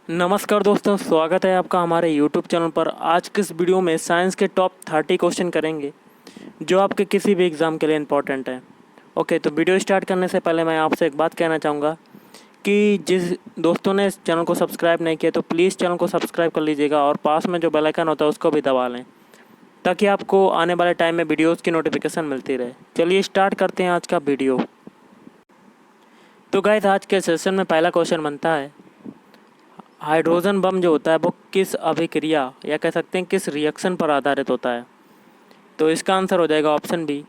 नमस्कार दोस्तों, स्वागत है आपका हमारे YouTube चैनल पर। आज के इस वीडियो में साइंस के टॉप 30 क्वेश्चन करेंगे जो आपके किसी भी एग्ज़ाम के लिए इम्पोर्टेंट है। ओके, तो वीडियो स्टार्ट करने से पहले मैं आपसे एक बात कहना चाहूँगा कि जिस दोस्तों ने इस चैनल को सब्सक्राइब नहीं किया तो प्लीज़ चैनल को सब्सक्राइब कर लीजिएगा और पास में जो बेल आइकन होता है उसको भी दबा लें ताकि आपको आने वाले टाइम में वीडियोज़ की नोटिफिकेशन मिलती रहे। चलिए स्टार्ट करते हैं आज का वीडियो। तो गाइस, आज के सेशन में पहला क्वेश्चन बनता है, हाइड्रोजन बम जो होता है वो किस अभिक्रिया या कह सकते हैं किस रिएक्शन पर आधारित होता है। तो इसका आंसर हो जाएगा ऑप्शन बी,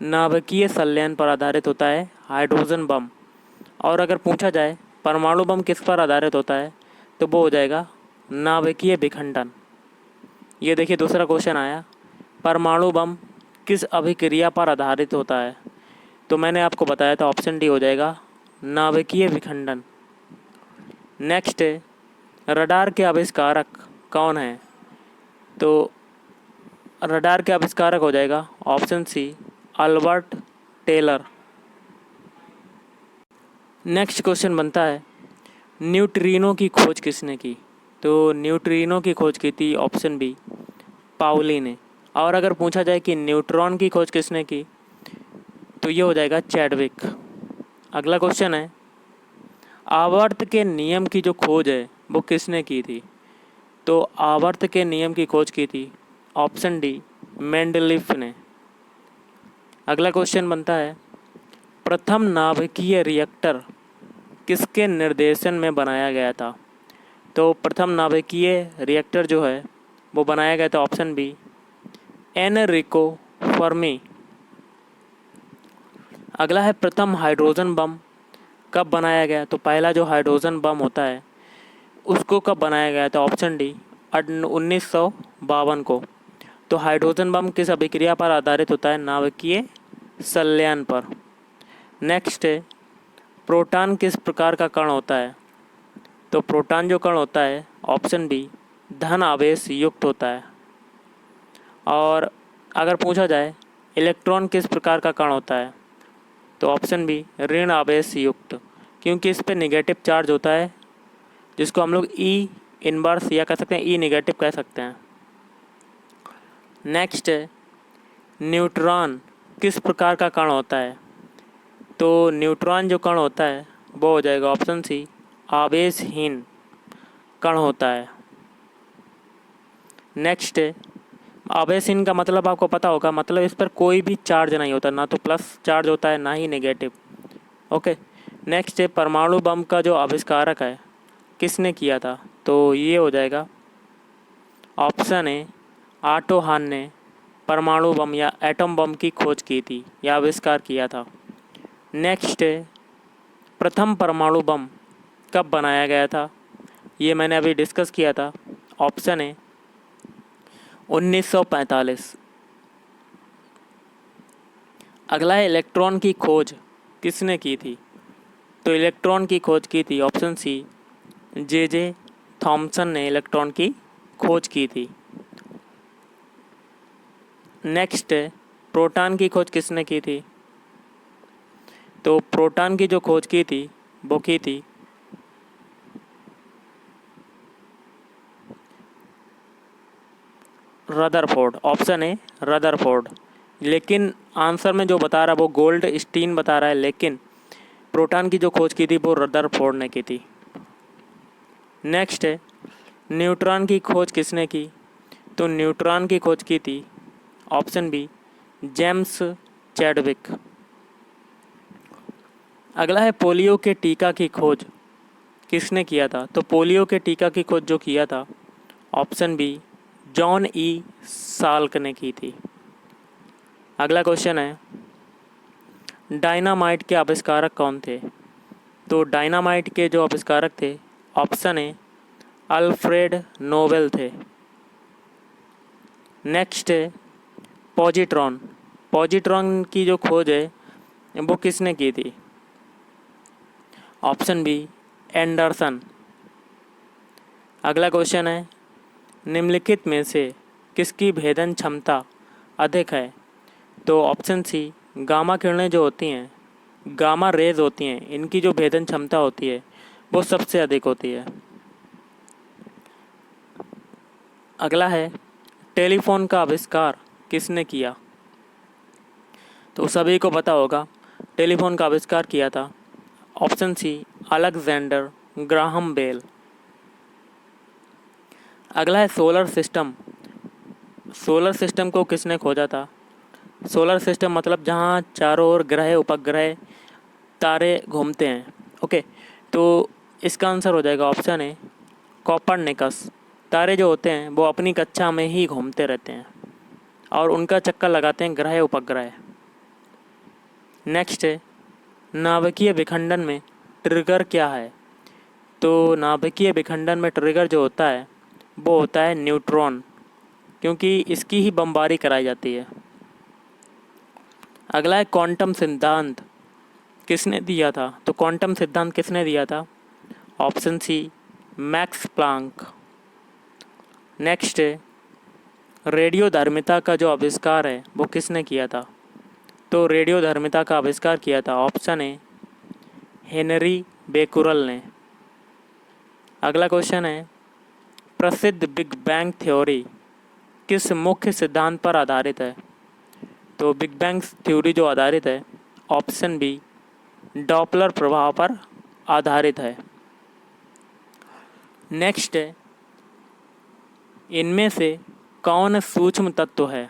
नाभिकीय संलयन पर आधारित होता है हाइड्रोजन बम। और अगर पूछा जाए परमाणु बम किस पर आधारित होता है तो वो हो जाएगा नाभिकीय विखंडन। ये देखिए दूसरा क्वेश्चन आया, परमाणु बम किस अभिक्रिया पर आधारित होता है। तो मैंने आपको बताया था ऑप्शन डी हो जाएगा नाभिकीय विखंडन। नेक्स्ट है, रडार के आविष्कारक कौन है। तो रडार के आविष्कारक हो जाएगा option C, Albert Taylor. Next question बनता है, न्यूट्रिनो की खोज किसने की। तो न्यूट्रिनो की खोज की थी ऑप्शन बी, पाउली ने। और अगर पूछा जाए कि न्यूट्रॉन की खोज किसने की तो ये हो जाएगा चैडविक। अगला क्वेश्चन है, आवर्त के नियम की जो खोज है वो किसने की थी। तो आवर्त के नियम की खोज की थी ऑप्शन डी, मेंडलीफ ने। अगला क्वेश्चन बनता है, प्रथम नाभिकीय रिएक्टर किसके निर्देशन में बनाया गया था। तो प्रथम नाभिकीय रिएक्टर जो है वो बनाया गया था ऑप्शन बी, एनरिको फर्मी। अगला है, प्रथम हाइड्रोजन बम कब बनाया गया। तो पहला जो हाइड्रोजन बम होता है उसको कब बनाया गया था ऑप्शन डी, 1952 को। तो हाइड्रोजन बम किस अभिक्रिया पर आधारित होता है, नाभिकीय संलयन पर। नेक्स्ट है, प्रोटॉन किस प्रकार का कण होता है। तो प्रोटॉन जो कण होता है ऑप्शन बी, धन आवेश युक्त होता है। और अगर पूछा जाए इलेक्ट्रॉन किस प्रकार का कण होता है तो ऑप्शन बी, ऋण आवेश युक्त, क्योंकि इस पर निगेटिव चार्ज होता है जिसको हम लोग ई इनवर्स या कह सकते हैं ई निगेटिव कह सकते हैं। नेक्स्ट है, न्यूट्रॉन किस प्रकार का कण होता है। तो न्यूट्रॉन जो कण होता है वो हो जाएगा ऑप्शन सी, आवेशहीन कण होता है। नेक्स्ट है, आवेशहीन का मतलब आपको पता होगा, मतलब इस पर कोई भी चार्ज नहीं होता, ना तो प्लस चार्ज होता है ना ही नेगेटिव। ओके। नेक्स्ट है, परमाणु बम का जो आविष्कारक है किसने किया था। तो ये हो जाएगा ऑप्शन ए, ऑटो हान ने परमाणु बम या एटम बम की खोज की थी या आविष्कार किया था। नेक्स्ट है, प्रथम परमाणु बम कब बनाया गया था। ये मैंने अभी डिस्कस किया था, ऑप्शन है 1945। अगला है, इलेक्ट्रॉन की खोज किसने की थी। तो इलेक्ट्रॉन की खोज की थी ऑप्शन सी, जे थॉमसन ने इलेक्ट्रॉन की खोज की थी। नेक्स्ट है, प्रोटॉन की खोज किसने की थी। तो प्रोटॉन की जो खोज की थी वो की थी रदरफोर्ड, ऑप्शन है रदरफोर्ड। लेकिन आंसर में जो बता रहा है वो गोल्ड स्टीन बता रहा है, लेकिन प्रोटॉन की जो खोज की थी वो रदरफोर्ड ने की थी। नेक्स्ट है, न्यूट्रॉन की खोज किसने की। तो न्यूट्रॉन की खोज की थी ऑप्शन बी, जेम्स चैडविक। अगला है, पोलियो के टीका की खोज किसने किया था। तो पोलियो के टीका की खोज जो किया था option B, John E Salk ने की थी। अगला क्वेश्चन है, डायनामाइट के आविष्कारक कौन थे। तो डायनामाइट के जो आविष्कारक थे ऑप्शन है अल्फ्रेड नोबेल थे। नेक्स्ट है, पॉजिट्रॉन, पॉजिट्रॉन की जो खोज है वो किसने की थी। Option B, Anderson. अगला क्वेश्चन है, निम्नलिखित में से किसकी भेदन क्षमता अधिक है। तो ऑप्शन सी, गामा किरणें जो होती हैं, गामा रेज होती हैं, इनकी जो भेदन क्षमता होती है वो सबसे अधिक होती है। अगला है टेलीफोन का आविष्कार किसने किया? तो सभी को पता होगा टेलीफोन का आविष्कार किया था option C Alexander Graham Bell. अगला है सोलर सिस्टम। सोलर सिस्टम को किसने खोजा था? सोलर सिस्टम मतलब जहाँ चारों ओर ग्रह उपग्रह तारे घूमते हैं। ओके, तो इसका आंसर हो जाएगा ऑप्शन ए कोपरनिकस। तारे जो होते हैं वो अपनी कक्षा में ही घूमते रहते हैं और उनका चक्कर लगाते हैं ग्रह उपग्रह। नेक्स्ट है नाभिकीय विखंडन में ट्रिगर क्या है? तो नाभिकीय विखंडन में ट्रिगर जो होता है वो होता है न्यूट्रॉन, क्योंकि इसकी ही बमबारी कराई जाती है। अगला है क्वांटम सिद्धांत किसने दिया था? तो क्वांटम सिद्धांत किसने दिया था? Option C Max Planck. Next है रेडियोधर्मिता का जो आविष्कार है वो किसने किया था? तो रेडियोधर्मिता का आविष्कार किया था ऑप्शन ए हेनरी बेकुरल ने। अगला क्वेश्चन है प्रसिद्ध बिग बैंग थ्योरी किस मुख्य सिद्धांत पर आधारित है? तो बिग बैंग थ्योरी जो आधारित है ऑप्शन बी डॉपलर प्रभाव पर आधारित है। नेक्स्ट है इनमें से कौन सूक्ष्म तत्व है?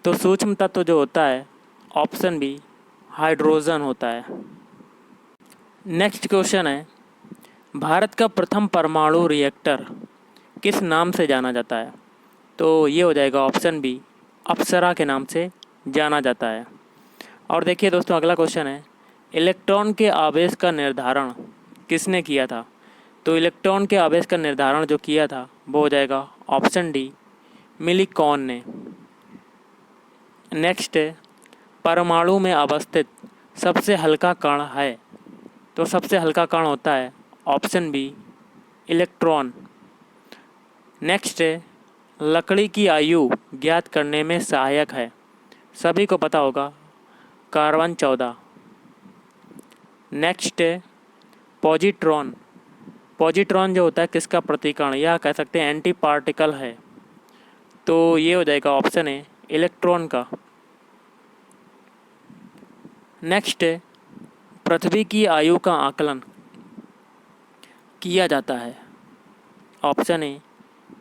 तो सूक्ष्म तत्व जो होता है ऑप्शन बी हाइड्रोजन होता है। नेक्स्ट क्वेश्चन है भारत का प्रथम परमाणु रिएक्टर किस नाम से जाना जाता है? तो ये हो जाएगा ऑप्शन बी अप्सरा के नाम से जाना जाता है। और देखिए दोस्तों अगला क्वेश्चन है इलेक्ट्रॉन के आवेश का निर्धारण किसने किया था? तो इलेक्ट्रॉन के आवेश का निर्धारण जो किया था वो हो जाएगा ऑप्शन डी मिलीकॉन ने। नेक्स्ट है परमाणु में अवस्थित सबसे हल्का कण है? तो सबसे हल्का कण होता है ऑप्शन बी इलेक्ट्रॉन। नेक्स्ट है लकड़ी की आयु ज्ञात करने में सहायक है? सभी को पता होगा कार्बन 14। नेक्स्ट है पॉजिट्रॉन। पॉजिट्रॉन जो होता है किसका प्रतिकरण या कह सकते हैं एंटी पार्टिकल है? तो ये हो जाएगा ऑप्शन है इलेक्ट्रॉन का। नेक्स्ट है पृथ्वी की आयु का आकलन किया जाता है? ऑप्शन ए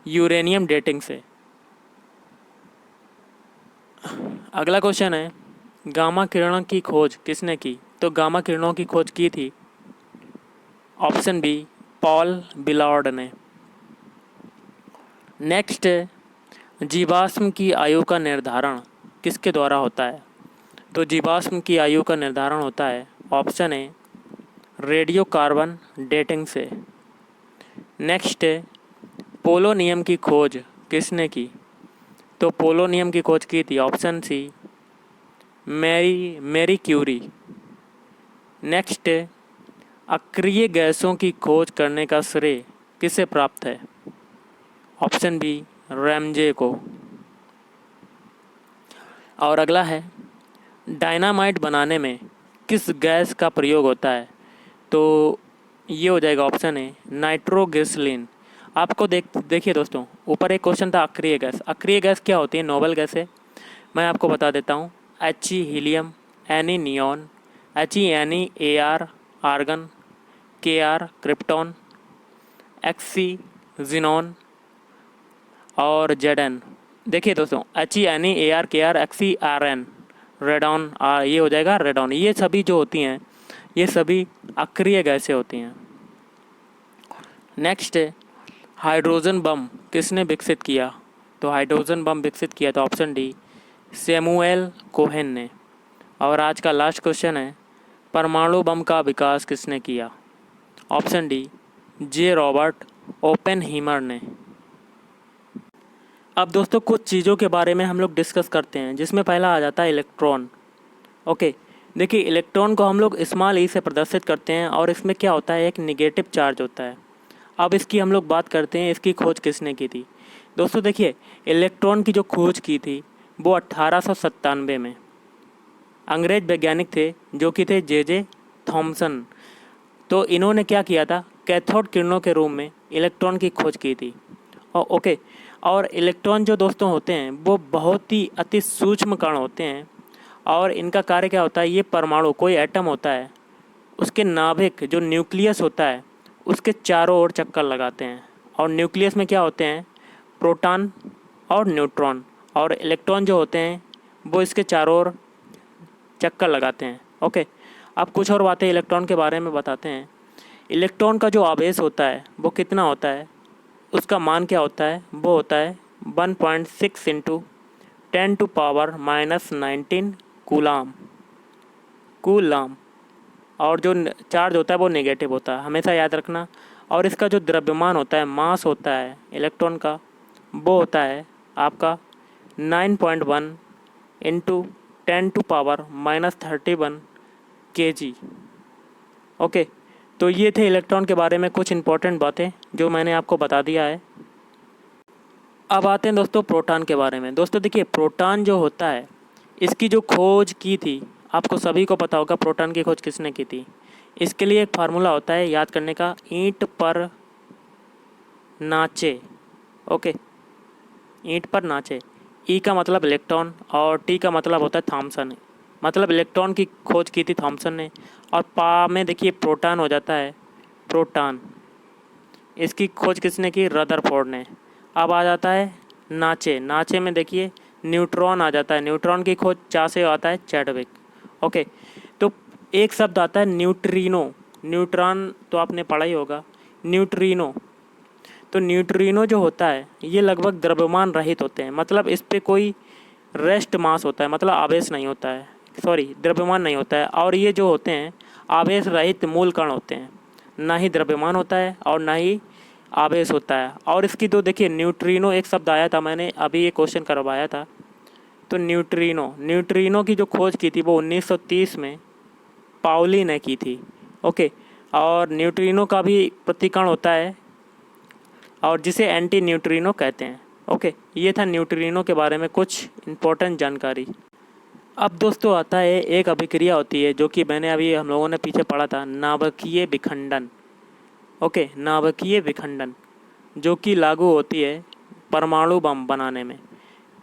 यूरेनियम डेटिंग से। अगला क्वेश्चन है गामा किरणों की खोज किसने की? तो गामा किरणों की खोज की थी ऑप्शन बी पॉल बिलार्ड ने। नेक्स्ट है जीवाश्म की आयु का निर्धारण किसके द्वारा होता है? तो जीवाश्म की आयु का निर्धारण होता है option A radio carbon dating से। नेक्स्ट है पोलोनियम की खोज किसने की? तो पोलोनियम की खोज की थी option C Marie Curie. Next है अक्रिय गैसों की खोज करने का श्रेय किसे प्राप्त है? ऑप्शन बी रैमजे को। और अगला है डायनामाइट बनाने में किस गैस का प्रयोग होता है? तो ये हो जाएगा ऑप्शन है नाइट्रोग्लिसरीन। आपको देखिए दोस्तों ऊपर एक क्वेश्चन था अक्रिय गैस। अक्रिय गैस क्या होती है? नोबल गैस है। मैं आपको बता देता हूँ He helium, Ne neon, HeNeAr argon, Kr krypton, Xc xenon और Zn। देखिए दोस्तों HeNeAr Kr Xc Rn radon ये हो जाएगा रेडॉन। ये सभी जो होती हैं ये सभी अक्रिय गैसें होती हैं। नेक्स्ट है हाइड्रोजन बम किसने विकसित किया? तो हाइड्रोजन बम विकसित किया था ऑप्शन डी सैमुअल कोहेन ने। और आज का लास्ट क्वेश्चन है परमाणु बम का विकास किसने किया? ऑप्शन डी जे रॉबर्ट ओपेनहीमर ने। अब दोस्तों कुछ चीज़ों के बारे में हम लोग डिस्कस करते हैं जिसमें पहला आ जाता है इलेक्ट्रॉन। ओके, देखिए इलेक्ट्रॉन को हम लोग स्मॉल ई से प्रदर्शित करते हैं और इसमें क्या होता है एक निगेटिव चार्ज होता है। अब इसकी हम लोग बात करते हैं इसकी खोज किसने की थी। दोस्तों देखिए इलेक्ट्रॉन की जो खोज की थी वो 1897 में अंग्रेज वैज्ञानिक थे जो कि थे जे थॉमसन। तो इन्होंने क्या किया था कैथोड किरणों के रूप में इलेक्ट्रॉन की खोज की थी। ओके। और इलेक्ट्रॉन जो दोस्तों होते हैं वो बहुत ही अति सूक्ष्म कण होते हैं और इनका कार्य क्या होता है, ये परमाणु कोई एटम होता है उसके नाभिक जो न्यूक्लियस होता है उसके चारों ओर चक्कर लगाते हैं। और न्यूक्लियस में क्या होते हैं, प्रोटॉन और न्यूट्रॉन, और इलेक्ट्रॉन जो होते हैं वो इसके चारों ओर चक्कर लगाते हैं। ओके, अब कुछ और बातें इलेक्ट्रॉन के बारे में बताते हैं। इलेक्ट्रॉन का जो आवेश होता है वो कितना होता है, उसका मान क्या होता है, वो होता है 1.6 इंटू 10⁻⁻19 कूलाम। और जो चार्ज होता है वो नेगेटिव होता है, हमेशा याद रखना। और इसका जो द्रव्यमान होता है, मास होता है इलेक्ट्रॉन का, वो होता है आपका 9.1 इंटू 10⁻⁻31 kg। ओके, तो ये थे इलेक्ट्रॉन के बारे में कुछ इंपॉर्टेंट बातें जो मैंने आपको बता दिया है। अब आते हैं दोस्तों प्रोटॉन के बारे में। दोस्तों देखिए, प्रोटॉन जो होता है इसकी जो खोज की थी, आपको सभी को पता होगा प्रोटॉन की खोज किसने की थी। इसके लिए एक फार्मूला होता है याद करने का, ईंट पर नाचे। ओके, ईंट पर नाचे। ई का मतलब इलेक्ट्रॉन और टी का मतलब होता है थॉमसन, मतलब इलेक्ट्रॉन की खोज की थी थॉमसन ने। और पा में देखिए प्रोटॉन हो जाता है, प्रोटॉन, इसकी खोज किसने की, रदरफोर्ड ने। अब आ जाता है नाचे। नाचे में देखिए न्यूट्रॉन आ जाता है, न्यूट्रॉन की खोज चा से आता है चैडविक। ओके, तो एक शब्द आता है न्यूट्रिनो। न्यूट्रॉन तो आपने पढ़ा ही होगा, न्यूट्रिनो। तो न्यूट्रिनो जो होता है ये लगभग द्रव्यमान रहित होते हैं, मतलब इस पर कोई रेस्ट मास होता है, मतलब आवेश नहीं होता है, सॉरी द्रव्यमान नहीं होता है। और ये जो होते हैं आवेश रहित मूल कण होते हैं, ना ही द्रव्यमान होता है और ना ही आवेश होता है। और इसकी तो देखिए न्यूट्रिनो एक शब्द आया था, मैंने अभी ये क्वेश्चन करवाया था। तो न्यूट्रिनो की जो खोज की थी वो 1930 में पाउली ने की थी। ओके, और न्यूट्रिनो का भी प्रतिकण होता है और जिसे एंटी न्यूट्रिनो कहते हैं। ओके, ये था न्यूट्रिनो के बारे में कुछ इम्पोर्टेंट जानकारी। अब दोस्तों आता है एक अभिक्रिया होती है जो कि मैंने अभी हम लोगों ने पीछे पढ़ा था, नाभिकीय विखंडन। ओके, नाभिकीय विखंडन जो कि लागू होती है परमाणु बम बनाने में,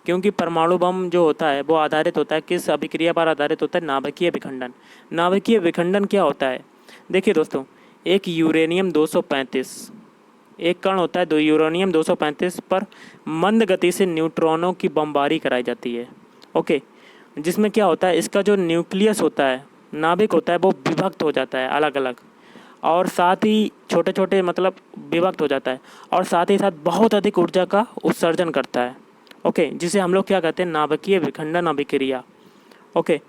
क्योंकि परमाणु बम जो होता है वो आधारित होता है किस अभिक्रिया पर आधारित होता है, नाभिकीय विखंडन। नाभिकीय विखंडन क्या होता है, देखिए दोस्तों, एक यूरेनियम 235 एक कण होता है, दो यूरेनियम 235 पर मंद गति से न्यूट्रॉनों की बमबारी कराई जाती है। ओके, जिसमें क्या होता है, इसका जो न्यूक्लियस होता है, नाभिक होता है, वो विभक्त हो जाता है अलग अलग, और साथ ही छोटे छोटे मतलब विभक्त हो जाता है, और साथ ही साथ बहुत अधिक ऊर्जा का उत्सर्जन करता है। ओके, जिसे हम लोग क्या कहते हैं, नाभिकीय विखंडन अभिक्रिया। ओके,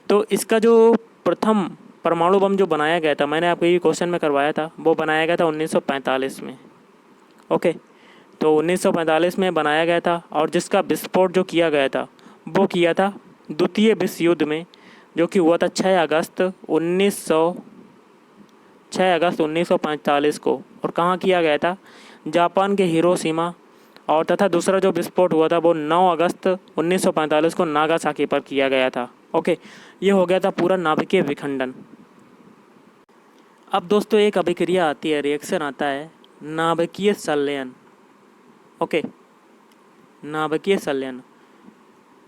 तो इसका जो प्रथम परमाणु बम जो बनाया गया था, मैंने आपको ये क्वेश्चन में करवाया था, वो बनाया गया था 1945 में। ओके, तो 1945 में बनाया गया था, और जिसका विस्फोट जो किया गया था वो किया था द्वितीय विश्व युद्ध में, जो कि हुआ था 6 अगस्त 1945 को। और कहाँ किया गया था, जापान के हिरोशिमा। और तथा दूसरा जो विस्फोट हुआ था वो 9 अगस्त 1945 को नागासाकी पर किया गया था। ओके, ये हो गया था पूरा नाभिकीय विखंडन। अब दोस्तों एक अभिक्रिया आती है, रिएक्शन आता है नाभिकीय संलयन। ओके, नाभिकीय संलयन।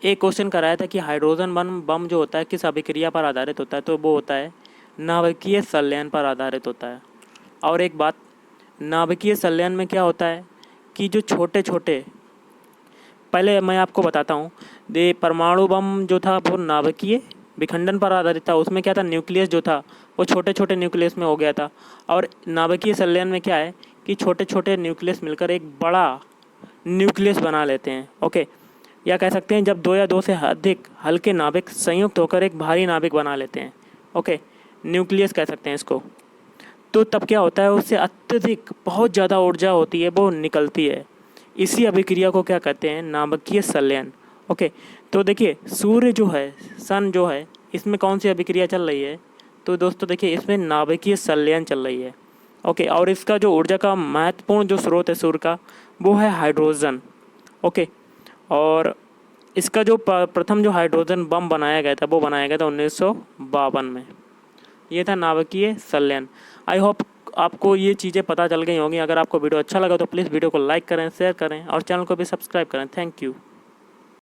एक क्वेश्चन कराया था कि हाइड्रोजन बम जो होता है किस अभिक्रिया पर आधारित होता है, तो वो होता है नाभिकीय संलयन पर आधारित होता है। और एक बात, नाभिकीय संलयन में क्या होता है कि जो छोटे छोटे, पहले मैं आपको बताता हूँ, ये परमाणु बम जो था वो नाभिकीय विखंडन पर आधारित था। उसमें क्या था, न्यूक्लियस जो था वो छोटे छोटे न्यूक्लियस में हो गया था। और नाभिकीय संलयन में क्या है कि छोटे छोटे न्यूक्लियस मिलकर एक बड़ा न्यूक्लियस बना लेते हैं। ओके, या कह सकते हैं जब दो या दो से अधिक हल्के नाभिक संयुक्त होकर एक भारी नाभिक बना लेते हैं। ओके, न्यूक्लियस कह सकते हैं इसको। तो तब क्या होता है, उससे अत्यधिक बहुत ज़्यादा ऊर्जा होती है वो निकलती है। इसी अभिक्रिया को क्या कहते हैं, नाभिकीय संलयन। ओके, तो देखिए सूर्य जो है, सन जो है, इसमें कौन सी अभिक्रिया चल रही है, तो दोस्तों देखिए इसमें नाभिकीय संलयन चल रही है। ओके, और इसका जो ऊर्जा का महत्वपूर्ण जो स्रोत है सूर्य का, वो है हाइड्रोजन। ओके, और इसका जो प्रथम जो हाइड्रोजन बम बनाया गया था वो बनाया गया था 1952 में। ये था नाभिकीय संलयन। आई होप आपको ये चीज़ें पता चल गई होंगी। अगर आपको वीडियो अच्छा लगा तो प्लीज़ वीडियो को लाइक करें, शेयर करें और चैनल को भी सब्सक्राइब करें। Thank you.